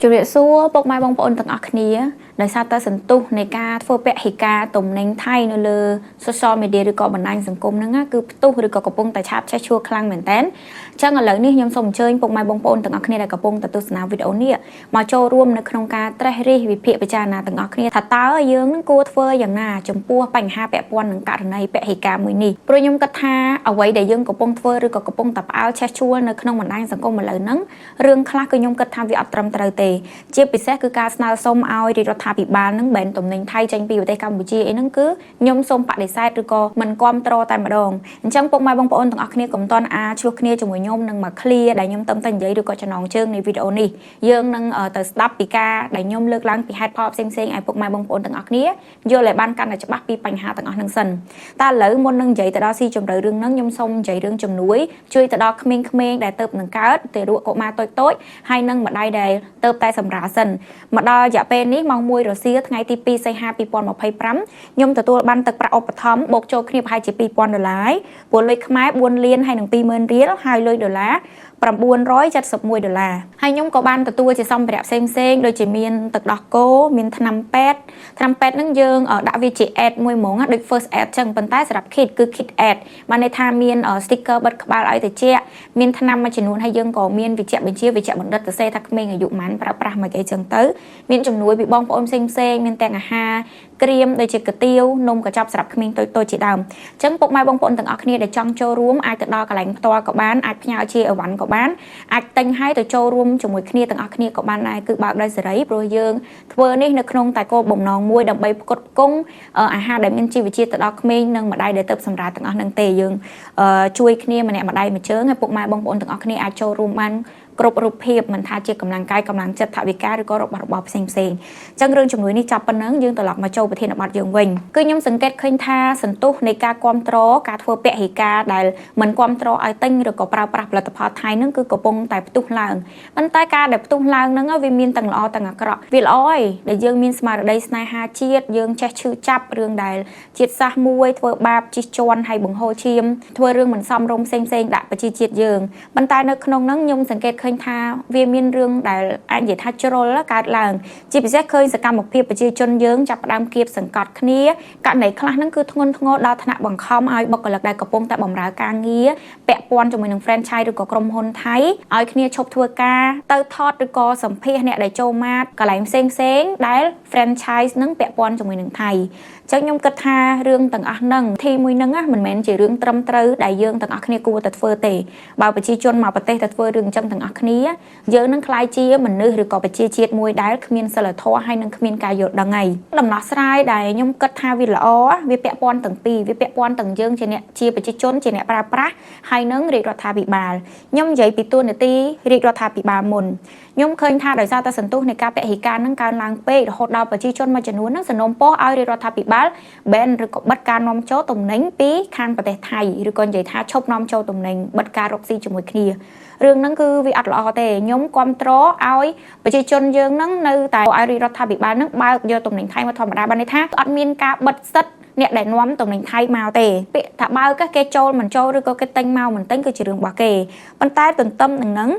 จุดสู้ปกไม้บองปอนต่างอักเนียในซาตาสันตุในการทั่วเปะหิกาตุ่มเน่งไทยนั่นเลยโซเชียลมีเดียหรือก็บันไดสังคมนั่นก็คือตู้หรือก็กระปงแต่ชาบใช้ชั่วครั้งเหมือนเต้นช่างอะไรนี่ยังสมเชยปกไม้บองปอนต่างอักเนียในกระปงแต่ตุสนาวิดีโอเนี่ยมาโชว์ร่วมในโครงการไตรรีวิเพประจานาต่างอักเนียถัดตาเยื้องนั่งกูเฟออย่างน่าจมปัวปัญหาแปะปอนหนังการในเปะหิกามือนี่โปรยมกระทาเอาไว้ได้ยังกระปงเฟอหรือก็กระปงตับเอาใช้ชั่วในโครงบันไดสังคมมาเลยนั่งเรื่องคลาก็ยมกระทาวิอัตรมตรเตเจี๊ยบปิเซคือการสนาส้มเอาดีรัฐาภิบาลนั่งเบนตุ่มหนึ่งไทยจังปีอยู่ในกัมพูชีนั่งคือยมส้มปะเดซายหรือก็มันความโตแต่มาดองจังปกไม้บางปอนต่างอักเนียกลมตอนอาช่วยเนียจมูกยมนั่งมาเคลียได้ยมต้มตันใหญ่หรือก็จะนองเชิงในวิดีโอนี้ยังนั่งแต่สตับปีกาได้ยมเลือกล้างปีฮัดพอปเซ็งไอปกไม้บางปอนต่างอักเนียโยเลยบ้านกันจะบักปีปัญหาต่างอักนั่งสันตาเหลือมนนั่งใหญ่แต่ดอซีจมเรื่องนั่งยมส้มใหญ่เรื่องจมนุ้ยช่วยแต่ดอเขมงได้เติบหนึ่งการ์ดแต่รัวกมาโต้ให้นั่งมาได้เติบแต่สำราสันมาดอจะเป็นนี้มองมวยรัสเซียทั้งไงที่ปีใส่5 ปีปอนมาไพ่พร้ำยมตัวบันตึกประอบประทอมบกโจคณีพายจีปีปอน$บวนเลยขมายบวนเลียนให้1 ปี10,000 เหรียญให้เลย$970ให้ยมก็บ้านตัวจะซ่อมแบบเซ็งโดยจะมีตึกดอกโก้มีธนำเป็ดนั่งเยิงดับวิจิแอดมวยหมงโดย first ad จังเป็นใต้สำหรับคิดคือคิดแอดมาในทางมีสติ๊กเกอร์บัตรบาลไอแต่เจ้ามีธนำมาจนูนให้ยังก็มีวิจิเป็นเชี่ยววิจิบันดัตเซ่ทักเมงอายุมันประมาณใจจังตื้อมีจำนวนbị bongปอนเซ็งมีแต่งอาหารเกรียมโดยจะกระเตียวนมกระจับสำหรับเมงตัวจีดำจังปกไม้บองปอนต่างอักเนียได้จังโจรวมอาจจะดอกระแหลงตัวกับบ้านอาจพยาเชียวันกับบ้านอาจตั้งให้ตัวโจรวมจมูกเนียต่างอักเนียกับบ้านนายคือบางได้เสรีโปรยงทัวร์นี่ในขนมแต่ก็บ่มนองมวยดับใบกดกุ้งอาหารได้มีชีวิตตัวดอกเมงนั่งมาได้เติบสำราญต่างอักนั่งเตยงช่วยเนียมาเนี่ยมาได้มาเชิงให้ปกไม้บองปอนต่างอักเนียอาจโจรวมมันกรบรูปเพียบมันทาเจกำลังกายกำลังจัดถาวิกาหรือก็ระบบเซ็งจังเรื่องจำนวนนี้จับปนนั้นยืงตลอดมาโจประเทศบัดยังเวงคือยมสังเกตเคยท่าสันตุในการความโตการทัวเปะหิกาได้เหมือนความโตไอติ้งหรือก็ปราบผลิตภัณฑ์ไทยนั่นคือกระปงแต่ประตูลางมันใต้การแต่ประตูลางนั่งวิมีนต่างล้อต่างกระวิลอ้อยได้ยืงมีสมาร์ทได้สไนฮาเชียดยืงแชชื่อจับเรื่องใดจิตซามวยทัวบาบจิจวนให้บุงโฮชิมทัวเรื่องเหมือนซ้ำรมเซ็งด่าประจิตยืงมันใต้ในขนมนั่งยมสังเกตเคยท่ามีเรื่องแต่อันใหญ่ทัชโรและการหลังจีพีเซเคยสกัดหมกเพียบไปจีจนเยื้องจับดามเกียบสังกัดคณีการไหนคลานั่นคือทงงดาวธนาบังคอมเอาบอกกหลักได้กระปงแต่บ่มราการเงี้ยแปะปอนจมูกหนึ่งแฟรนไชส์หรือก็กรมฮนไทยเอาคณีชบทัวกาเตอร์ทอดหรือก็สัมเพเนี่ยได้โจมาดกระไหลเซ็งได้แฟรนไชส์นั่งแปะปอนจมูกหนึ่งไทยจังยมกระทาเรื่องต่างอักนั่งที่มวยนั่งอ่ะมันแม้นจีเรื่องตรมตรึได้เยื้องต่างอักเนี่ยกูตัดเฟอร์เตะบ่าวไปจีจนมาประเทศตัดเฟอร์เรื่องจังต่างอักนี้เยื้องนั่งคลายจีเหมือนนึกหรือก็ไปจีเจียดมวยได้ขมิ้นสลัดทอให้นั่งขมิ้นกายหยดดังไงลำนักสายได้ยมกระทาวิลอ้อวิเปะปอนต่างปีวิเปะปอนต่างเยื้องจีเนี่ยจีไปจีจนจีเนี่ยปราให้นั่งเรียกรัฐาบิบาลยมใหญ่ปีตัวเนตีเรียกรัฐาบิบาลมนยมเคยท่าโดยซาตาสันตุในการเปะเหตุการณ์นั่งการล้างเป้หดดาวไปจีจนมาจนูนั่งสนมโป้เอาเรียกรัฐาบิบาลเบนหรือก็บัดการนอมโจตุ่มนิ่งปีข้างประเทศไทยหรือคนใหญ่ท่าชบนอมโจตุ่มนิ่งบัดการรบซีจมูกเคลียเรื่องนั้นคือวิอัตลอเตยมความโตเอาไปจีจนเยืองนั่งในแต่อารีรัฐบิบาลนั่งบ่าวโยตุ่มนิ่งไทยมาธรรมดาบันในท่าอัดมีนการบัดซัดเนี่ยได้น้อมตุ่มนิ่งไทยมาเตะถ้าบ่าวก็เกโจเหมือนโจหรือก็เกตังเมาเหมือนตังก็จะเรื่องบ่าเกปันใต้ตุ่มต้มหนึ่งนั้น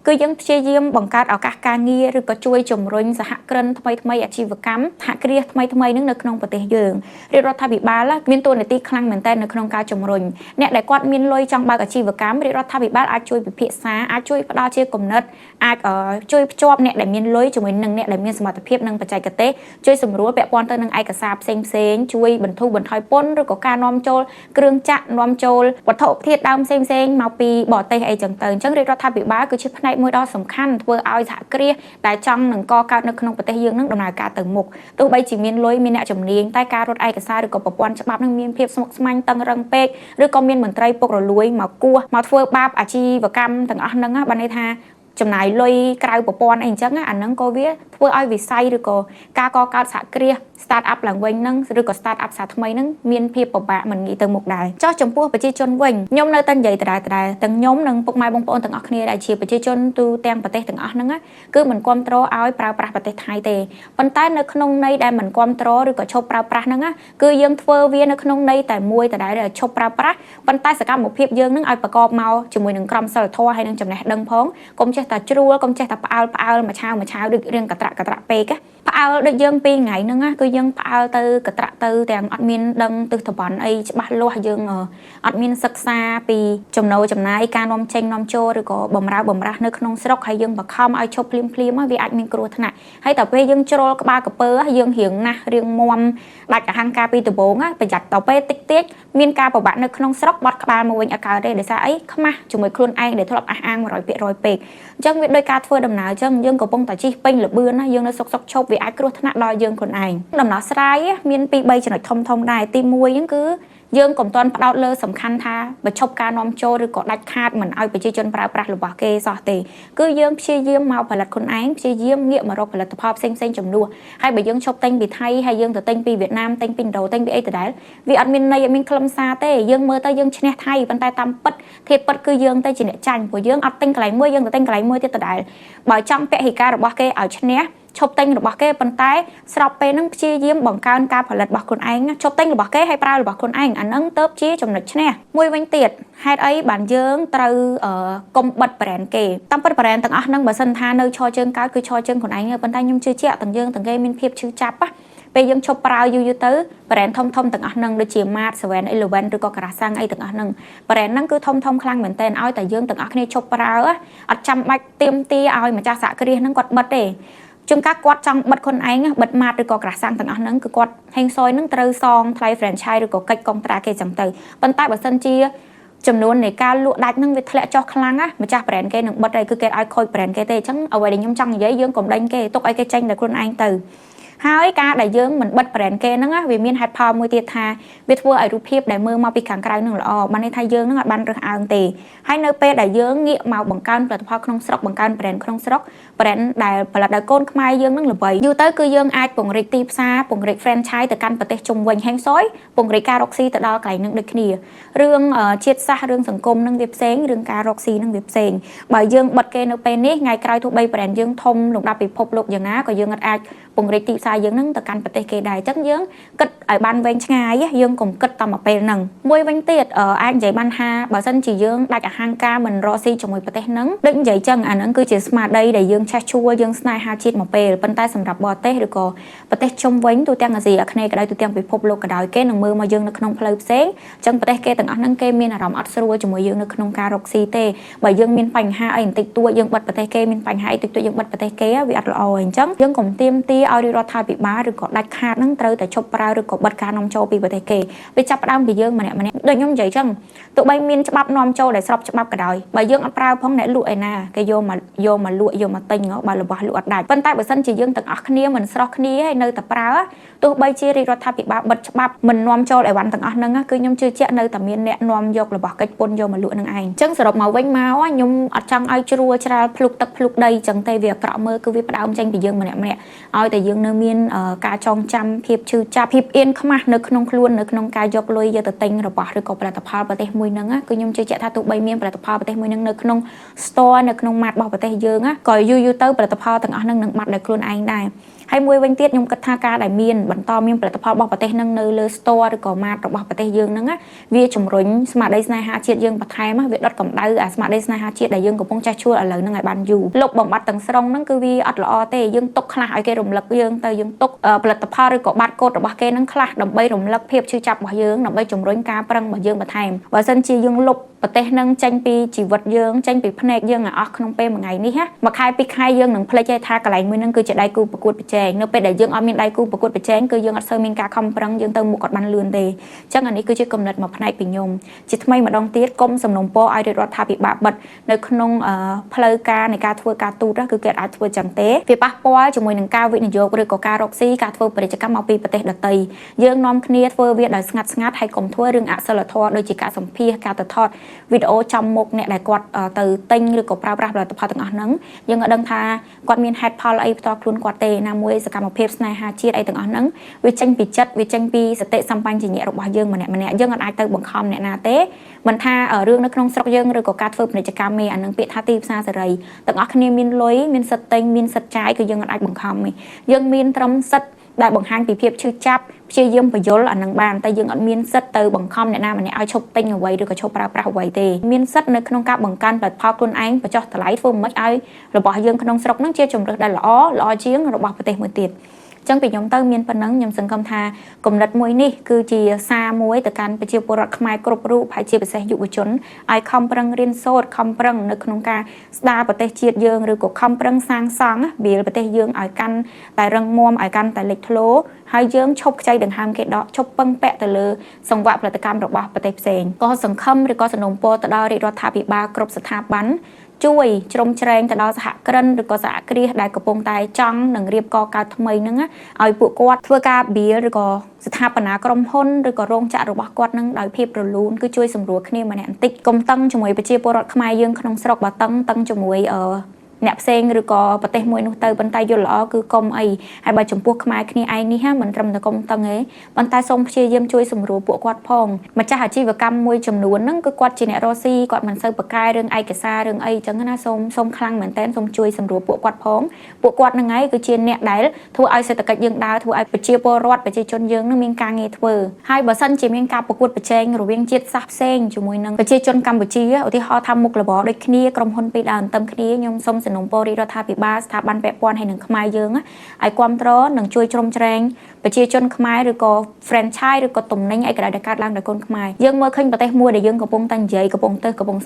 คือยังเชี่ยเยี่ยมบังการเอาการเงียหรือก็ช่วยจมรุ่งสหกรณ์ทำไมอาชีวกรรมหากเรียกทำไมนึกในขนมปฏิเยืองเรียกรัฐบิบาลละมีตัวในตีคลังเหมือนแต่ในขนมการจมรุ่งเนี่ยได้กวาดมีลอยจังบางอาชีวกรรมเรียกรัฐบิบาลอาจช่วยพิษาอาจช่วยพระเชี่ยกลมนัดอาจช่วยจอบเนี่ยได้มีลอยจมรุ่งหนึ่งเนี่ยได้มีสมรรถภาพหนึ่งปัจจัยกระเตะช่วยสมรู้แปะปอนตัวหนึ่งไอกระซาบเซ็งช่วยบรรทุบรรทอยป้นหรือก็การน้อมโจลเครื่องจักรน้อมโจลวัตถุเทียดดำเซ็งมาปีบ่อเตะไอจังเตินจังเรียกรัฐบิบาลคือชิพในมวยดอสำคัญเพื่อเอาสะเกลียแต่จังหนึ่งก็การนึกขนมปฏิเยืองนั่งดำเนินการตึงหมกตัวใบจีมีนลอยมีแนวจำเนียงใต้การรถไอกระซาหรือก็ปปวนฉบับนั่งมีเพียบสมสมัยตังรังเป็กหรือก็มีเหมือนไตรปกรลวยมากัวมาเฟื่อบาบอาชีวกรรมต่างอันนั้นบันไดทาจำนายลอยกลายปปวนเองจังอันนั้นก็เวียเพื่อเอาวิสัยหรือก็การก่อการสะเกลียสตาร์ทอัพหลังเวงนั่งหรือก็สตาร์ทอัพสาทำไมนั่งมีเพียบปะเหมือนงี้ตึงหมกได้เจ้าจมพัวไปจีจนเวงยมในตั้งใหญ่แต่ตั้งยมนั่งปกไม้บงปอนต่างอักเนียได้เชียไปจีจนตูเตียงประเทศต่างอันนั้นคือเหมือนความโตเอาปราบประเทศไทยเตะปันใต้ในขนมในได้เหมือนความโตหรือก็ชอบปราบนั่งคือยังเฟอร์เวียในขนมในแต่มวยแต่ได้เลยชอบปราบปันใต้สกัดหมกเพียบยังนั่งเอาประกอบเมาจมูกหนึ่งกรัมสลัดทอให้นั่งจำแนกดังพ้องกรมเชต តែជ្រួលកុំចេះតែផ្អើលមួយឆាវដូចរៀងកត្រាក់ពេកផ្អើលដូចយើង2ថ្ងៃហ្នឹងគឺយើងផ្អើលទៅកត្រាក់ទៅទាំងអត់មានដឹងទិសតបអីច្បាស់លាស់យើងអត់មានសិក្សាពីចំណូលចំណាយការនាំចេញនាំចូលឬក៏បំរើបំរាស់នៅក្នុងស្រុកហើយយើងបខំឲ្យឈប់ភ្លាមវាអាចមានគ្រោះថ្នាក់ហើយតែពេលយើងជ្រុលក្បាលកពើយើងរៀងណាស់រៀងមុំដាច់អហង្ការពីដំបូងប្រយ័ត្នទៅពេលតិចមានការប្របាក់នៅក្នុងស្រុកបាត់ក្បាលមកវិញអត់កើតទេដោយសារអីខ្មាស់ជាមួយខ្លួនឯងដែលធ្លាប់អះអាង100%ពេកអញ្ចឹងវាដោយការធ្វើដំណើរអញ្ចឹងយើងកំពុងតែជិះពេញលបឿនណាយើងនៅសុកឈប់វាអាចគ្រោះថ្នាក់ដល់យើងខ្លួនឯងដំណោះស្រាយមាន2 3ចំណុចធំដែរទី1ហ្នឹងគឺយើងកុំទាន់ផ្ដោតលើសំខាន់ថាបញ្ឈប់ការនាំចូលឬក៏ដាច់ខាតមិនឲ្យប្រជាជនប្រើប្រាស់របស់គេសោះទេគឺយើងព្យាយាមមកផលិតខ្លួនឯងព្យាយាមងាកមករកផលិតផលផ្សេងជំនួសហើយបើយើងឈប់ទិញពីថៃហើយយើងទៅទិញពីវៀតណាមទិញពីឥណ្ឌូទិញពីអីដដែលវាអត់មានន័យអត់មានខ្លឹមសារទេយើងមើលទៅយើងឈ្នះថៃប៉ុន្តែតាមពិតធៀបពិតគឺយើងទៅជាអ្នកចាញ់ព្រោះយើងអត់ទិញកន្លែងមួយយើងទៅទិញកន្លែងមួយទៀតដដែលបើចង់ពហិការរបស់គេឲ្យឈ្នះឈប់ទិញរបស់គេប៉ុន្តែស្របពេលហ្នឹងព្យាយាមបង្កើនការផលិតរបស់ខ្លួនឯងឈប់ទិញរបស់គេហើយប្រើរបស់ខ្លួនឯងអាហ្នឹងទៅជាចំណុចឈ្នះមួយវិញទៀតហេតុអីបានយើងត្រូវកុំបិទ brand គេតាមពិត brand ទាំងអស់ហ្នឹងបើសិនថានៅឈរជើងកើតគឺឈរជើងខ្លួនឯងប៉ុន្តែខ្ញុំជឿជាក់ទាំងយើងទាំងគេមានភាពឈឺចាប់ពេលយើងឈប់ប្រើយូរទៅ brand ធំទាំងអស់ហ្នឹងដូចជា Mart 7-Eleven ឬក៏ការ៉ាសាំងអីទាំងអស់ហ្នឹង brand ហ្នឹងគឺធំខ្លាំងមែនតើឲ្យតែយើងទាំងអស់គ្នាឈប់ប្រើអត់ចាំបាច់ទៀមទាឲ្យម្ចាស់សហគ្រាសហ្នឹងគាត់បិទទេជួនកាលគាត់ចង់បិទខ្លួនឯងបិទ Mart ឬក៏ការ៉ាសាំងទាំងអស់ហ្នឹងគឺគាត់ហេងស៊យហ្នឹងត្រូវសងថ្លៃ franchise ឬក៏កិច្ចកុងត្រាគេចឹងទៅប៉ុន្តែបើសិនជាចំនួននៃការលក់ដាច់ហ្នឹងវាធ្លាក់ចុះខ្លាំងម្ចាស់ brand គេនឹងបិទហើយគឺគេឲ្យខូច brand គេទេអញ្ចឹងអ្វីដែលខ្ញុំចង់និយាយយើងកុំដេញគេទុកឲ្យគេចេញតែខ្លួនឯងទៅហើយការដែលយើងមិនបិទ brand គេហ្នឹងវាមានហេតុផលមួយទៀតថាវាធ្វើឲ្យរូបភាពដែលមើលមកពីខាងក្រៅហ្នឹងល្អបានន័យថាយើងហ្នឹងអត់បានរើសអើងទេហើយនៅពេលដែលយើងងាកមកបង្កើនផលិតផលក្នុងស្រុកបង្កើន brand ក្នុងស្រុក brand ដែលផលិតដោយកូនខ្មែរយើងហ្នឹងល្បីយូរទៅគឺយើងអាចពង្រីកទីផ្សារពង្រីក franchise ទៅកាន់ប្រទេសជុំវិញហេងស៊យពង្រីកការរកស៊ីទៅដល់កន្លែងហ្នឹងដូចគ្នារឿងជាតិសាសន៍រឿងសង្គមហ្នឹងវាផ្សេងរឿងការរកស៊ីហ្នឹងវាផ្សេងបើយើងបិទគេនៅពេលនេះថ្ងៃក្រោយទោះបី brand យើងធំលំដាប់ពិភពលោកយ៉ាងណាក៏យើងអាចពង្រីកទីផ្សារយើងហ្នឹងទៅកាន់ប្រទេសគេដែរអញ្ចឹងយើងគិតឲ្យបានវែងឆ្ងាយយើងកុំគិតតែមកពេលហ្នឹងមួយវិញទៀតអាចនិយាយបានថាបើសិនជាយើងដាច់អហង្ការមិនរកស៊ីជាមួយប្រទេសហ្នឹងដូចនិយាយចឹងអាហ្នឹងគឺជាស្មារតីដែលយើងឆេះឈួលយើងស្នេហាជាតិមកពេលប៉ុន្តែសម្រាប់បរទេសឬក៏ប្រទេសជុំវិញទូទាំងអាស៊ីអាគ្នេយ៍ក៏ដោយទូទាំងពិភពលោកក៏ដោយគេនឹងមើលមកយើងនៅក្នុងផ្លូវផ្សេងអញ្ចឹងប្រទេសគេទាំងអស់ហ្នឹងគេមានអារម្មណ៍អត់ស្រួលជាមួយយើងនៅក្នុងការរកស៊ីទេបើយើងមានបញ្ហាអីបន្តិចតួចយើងបិទប្រទេសគេមានបញ្ហាអីតិចតួចយើងបិទប្រទេសគេវាអត់ល្អអញ្ចឹងយើងកុំទាមទារឲ្យរដ្ឋាភិបាលឬក៏ដាច់ខាតហ្នឹងត្រូវតែឈប់ប្រើឬក៏បិទការនាំចូលពីប្រទេសគេវាចាប់ផ្ដើមពីយើងម្នាក់ដូចខ្ញុំនិយាយចឹងទោះបីមានច្បាប់នាំចូលដែលស្របច្បាប់ក៏ដោយបើយើងអត់ប្រើផងអ្នកលក់ឯណាគេយកមកលក់យកមកទិញបើរបស់លក់អត់ដាច់ប៉ុន្តែបើសិនជាយើងទាំងអស់គ្នាមិនស្រស់គ្នាហើយនៅតែប្រើទោះបីជារាជរដ្ឋាភិបាលបិទច្បាប់មិននាំចូលអីវ៉ាន់ទាំងអស់ហ្នឹងគឺខ្ញុំជឿជាក់នៅតែមានអ្នកនាំយករបស់កិច្ចពន្ធយកមកលក់នឹងឯងអញ្ចឹងសរុបមកវិញមកខ្ញុំអត់ចង់ឲ្យជ្រួលច្រាលភ្លុកទឹកភ្លុកដីអញ្ចឹងទេវាអាក្រក់មើលគឺវាផ្ដើមចេញពីយើងម្នាក់ឲ្យតែយើងនៅមានការចងចាំភាពឈឺចាប់ភាពអៀនខ្មាស់នៅក្នុងខ្លួននៅក្នុងការយកលុយយកទៅទិញរបស់ឬក៏ផលិតផលប្រទេសមួយហ្នឹងគឺខ្ញុំជឿជាក់ថាទោះបីមានផលិតផលប្រទេសមួយហ្នឹងនៅក្នុង store នៅក្នុង mart របស់ប្រទេសយើងក៏យូរទៅផលិតផលទាំងអស់ហ្នឹងនឹងបាត់ដោយខ្លួនឯងដែរហើយមួយវិញទៀតខ្ញុំគិតថាការដែលមានបន្តមានផលិតផលរបស់ប្រទេសហ្នឹងនៅលើ store ឬក៏ mart របស់ប្រទេសយើងហ្នឹងវាជំរុញស្មារតីស្នេហាជាតិយើងបន្ថែមវាដុតកម្ដៅអាស្មារតីស្នេហាជាតិដែលយើងកំពុងចេះជួលឥឡូវហ្នឹងឲ្យបានយូរលុបបំបត្តិទាំងស្រុងហ្នឹងគឺវាអត់ល្អទេយើងទុកខ្លះឲ្យគេរំលឹកយើងទៅយើងទុកផលិតផលឬក៏បាត់កូដរបស់គេហ្នឹងខ្លះដើម្បីរំលឹកភាពឈឺចាប់របស់យើងដើម្បីជំរុញការប្រឹងរបស់យើងបន្ថែមបើសិនជាយើងលុបប្រទេសហ្នឹងចេញពីជីវិតយើងចេញពីភ្នែកយើងឲ្យអស់ក្នុងពេលមួយថ្ងៃនេះមួយខែពីរខែយើងនឹងភ្លេចថាកន្លែងមួយហ្នឹងគឺជាដៃគូប្រកួតប្រជែងនៅពេលដែលយើងអត់មានដៃគូប្រកួតប្រជែងគឺយើងអត់សូវមានការខំប្រឹងយើងទៅមុខអត់បានលឿនទេអញ្ចឹងអានេះគឺជាគំនិតមួយផ្នែកពីខ្ញុំជាថ្មីម្ដងទៀតគុំសំណុំពរឲ្យរដ្ឋាភិបាលបិទនៅក្នុងផ្លូវការនៃការធ្វើការទូតគឺគេអាចធ្វើចឹងទេវាប៉ះពាល់ជាមួយនឹងការវិនិយោគឬក៏ការរកស៊ីការធ្វើពាណិជ្ជកម្មមកពីប្រទេសដទៃយើងនាំគ្នាធ្វើវាដោយស្ងាត់ហើយកុំធ្វើរឿងអសិលធម៌ដូចជាការសម្ភាសការទៅថតវីដេអូចំមុខអ្នកដែលគាត់ទៅទិញឬក៏ប្រើប្រាស់ផលិតផលទាំងអស់ហ្នឹងយើងក៏ដឹងថាគាត់មានហេតុផលអីផ្ទាល់ខ្លួនគាត់ទេណាមួយសកម្មភាពស្នេហាជាតិអីទាំងអស់ហ្នឹងវាចេញពីចិត្តវាចេញពីសតិសម្បញ្ញៈរបស់យើងម្នាក់យើងអត់អាចទៅបង្ខំអ្នកណាទេមិនថារឿងនៅក្នុងស្រុកយើងឬក៏ការធ្វើពាណិជ្ជកម្មទេអានឹងពាក្យថាទីផ្សារសេរីទាំងអស់គ្នាមានលុយមានសិទ្ធិទិញមានសិទ្ធិចាយគឺយើងអត់អាចបង្ខំទេយើងមានត្រឹមសិទ្ធិ ដែលបង្ហាញពីភាពឈឺចាប់ព្យាយាមបញ្យល់អានឹងបានតែយើងអត់មានសិទ្ធិទៅបង្ខំអ្នកណាម្នាក់ឲ្យឈប់ទិញអ្វីឬក៏ឈប់ប្រើប្រាស់អ្វីទេមានសិទ្ធិនៅក្នុងការបង្កើនផលិតផលខ្លួនឯងបញ្ចុះតម្លៃធ្វើមិនឲ្យរបស់យើងក្នុងស្រុកហ្នឹងជាជំរើសដែលល្អជាងរបស់ប្រទេសមួយទៀតចឹងពីខ្ញុំទៅមានប៉ុណ្ណឹងខ្ញុំសង្ឃឹមថាគំនិតមួយនេះគឺជាសារមួយទៅកាន់ប្រជាពលរដ្ឋខ្មែរគ្រប់រូបហើយជាពិសេសយុវជនឲ្យខំប្រឹងរៀនសូត្រខំប្រឹងនៅក្នុងការស្ដារប្រទេសជាតិយើងឬក៏ខំប្រឹងសាងសង់វាប្រទេសយើងឲ្យកាន់តែរឹងមាំឲ្យកាន់តែលេចធ្លោហើយយើងឈប់ខ្ចីដង្ហើមគេដកឈប់ពឹងពាក់ទៅលើសង្វាក់ផលិតកម្មរបស់ប្រទេសផ្សេងក៏សង្ឃឹមឬក៏សំណូមពរទៅដល់រាជរដ្ឋាភិបាលគ្រប់ស្ថាប័នជួយជ្រោមជ្រែងទៅដល់សហគ្រិនឬក៏សហគ្រាសដែលកំពុងតែចង់នឹងរៀបកកើតថ្មីហ្នឹងឲ្យពួកគាត់ធ្វើការបៀលឬក៏ស្ថាបនាក្រុមហ៊ុនឬក៏រោងចក្ររបស់គាត់នឹងដោយភាពរលូនគឺជួយសម្រួលគ្នាម្នាក់បន្តិចកុំតឹងជាមួយប្រជាពលរដ្ឋខ្មែរយើងក្នុងស្រុកបើតឹងជាមួយអ្នកផ្សេងឬក៏ប្រទេសមួយនោះទៅប៉ុន្តែយល់ល្អគឺកុំអីហើយបើចំពោះខ្មែរគ្នាឯងនេះមិនត្រឹមតែកុំតឹងទេប៉ុន្តែសូមព្យាយាមជួយសម្រួលពួកគាត់ផងម្ចាស់អាជីវកម្មមួយចំនួនហ្នឹងគឺគាត់ជាអ្នករស់ស៊ីគាត់មិនសូវប្រកែរឿងឯកសាររឿងអីចឹងណាសូមខ្លាំងមែនតើសូមជួយសម្រួលពួកគាត់ផងពួកគាត់ហ្នឹងហើយគឺជាអ្នកដែលធ្វើឲ្យសេដ្ឋកិច្ចយើងដើរធ្វើឲ្យប្រជាពលរដ្ឋប្រជាជនយើងនឹងមានការងារធ្វើហើយបើសិនជាមានការប្រកួតប្រជែងរវាងជាតិសាសន៍ផ្សេងជាមួយនឹងប្រជាជនកម្ពុជាឧទាហរណ៍ថាមុខរបរដូចគ្នាក្រុមហ៊ុនពីរដើមតឹមគ្នាខ្ញុំសូមសំណូមពររដ្ឋាភិបាលស្ថាប័នពាក់ព័ន្ធហើយនឹងខ្មែរយើងឲ្យគ្រប់គ្រងនិងជួយជ្រោមជ្រែងប្រជាជនខ្មែរឬក៏ franchise ឬក៏ទំនិញឯករាជ្យដែលកើតឡើងដោយកូនខ្មែរយើងមើលឃើញប្រទេសមួយដែលយើងកំពុងតែនិយាយកំពុង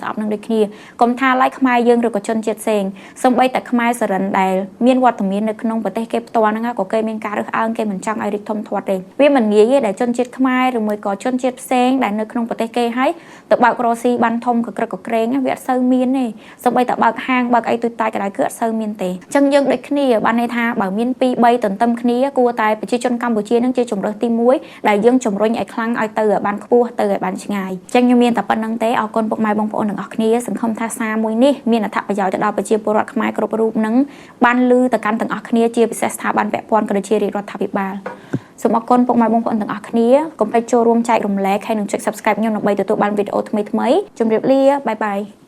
ស្អប់នឹងដូចគ្នាកុំថាឡៃខ្មែរយើងឬក៏ជនជាតិផ្សេងសូម្បីតែខ្មែរសរិនដែលមានវត្តមាននៅក្នុងប្រទេសគេផ្ទាល់ហ្នឹងក៏គេមានការរើសអើងគេមិនចង់ឲ្យរីកធំធាត់ទេវាមិនងាយទេដែលជនជាតិខ្មែរឬមួយក៏ជនជាតិផ្សេងដែលនៅក្នុងប្រទេសគេហើយទៅបើករស់ស៊ីបានធំកក្រឹកកក្រែងវាអត់សូវមានទេសូម្បីតែបើកហាងបើកអីទូចតាចក៏ដោយគឺអត់សូវមានទេអញ្ចឹងយើងដូចគ្នាបានន័យថាបើមាន2 3ទន្ទឹមគ្នាគួរតែប្រជាជនកម្ពុជានឹងជាជំរើសទី1ដែលយើងជំរុញឲ្យខ្លាំងឲ្យទៅឲ្យបានខ្ពស់ទៅឲ្យបានឆ្ងាយអញ្ចឹងខ្ញុំមានតែប៉ុណ្្នឹងទេអរគុណពុកម៉ែបងប្អូនទាំងអស់គ្នាសង្ឃឹមថាសារមួយនេះមានអត្ថប្រយោជន៍ទៅដល់ប្រជាពលរដ្ឋខ្មែរគ្រប់រូបនឹងបានឮទៅកាន់ទាំងអស់គ្នាជាពិសេសស្ថាប័នពាក់ព័ន្ធក៏ដូចជារាជរដ្ឋាភិបាលសូមអរគុណពុកម៉ែបងប្អូនទាំងអស់គ្នាកុំភ្លេចចូលរួមចែករំលែកហើយនឹងចុច Subscribe ខ្ញុំដើម្បីទទួលបានវីដេអូថ្មីៗជម្រាបលាបាយបាយ